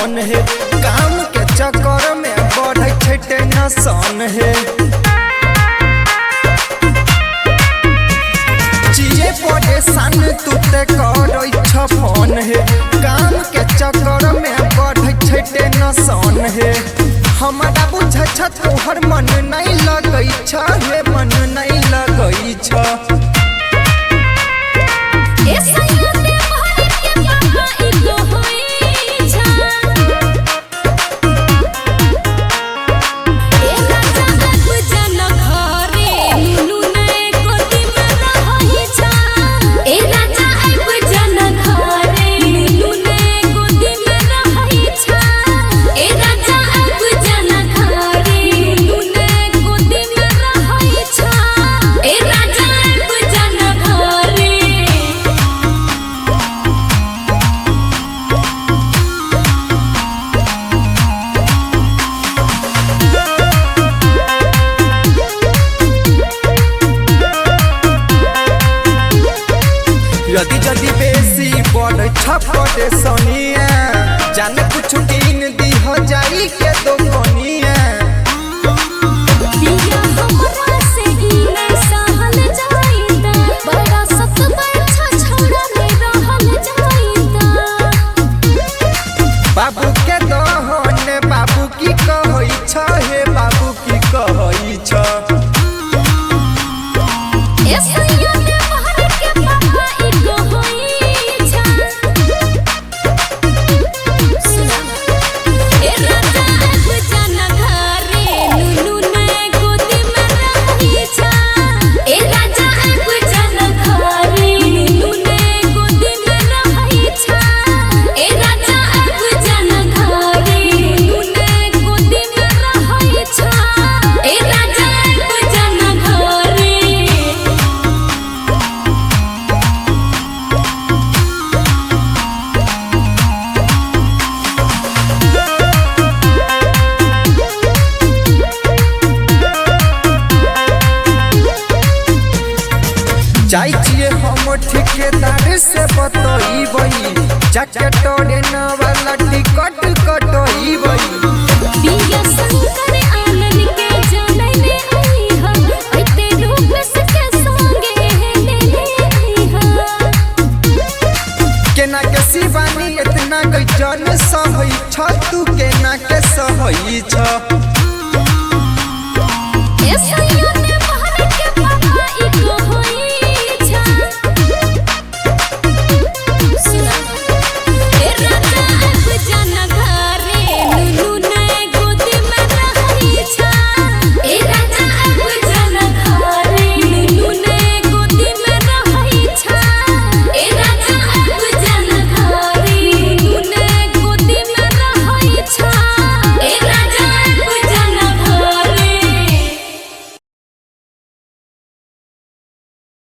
Phone है। काम के चक्कर में बढ़े छै टेंशन है। चीजे परेशान तू ते करै छ फोन है। काम के चक्कर में बढ़े छै टेंशन है। हमारा बुझे छ तोहर मन नहीं लगै छ हे, मन नहीं लगै छ। यदि जदि बेसी बढ़े छपटे सोनिया, जाने कुछ कीन दी हो जाई के दो कोनिया। बाबू के दहने बाबू की कहै छ हे, बाबू की कहै छ। जाई छिए हम ठेकेदार से बतइबई, जाके ट्रेन वाला टिकट कटइबई। बिया शंकर आनन के जाने ले आई हा, ऐते रूप से संगे ले आई हा। केना के शिवानी इतना गजन सहई छ, तू केना के सहई छ।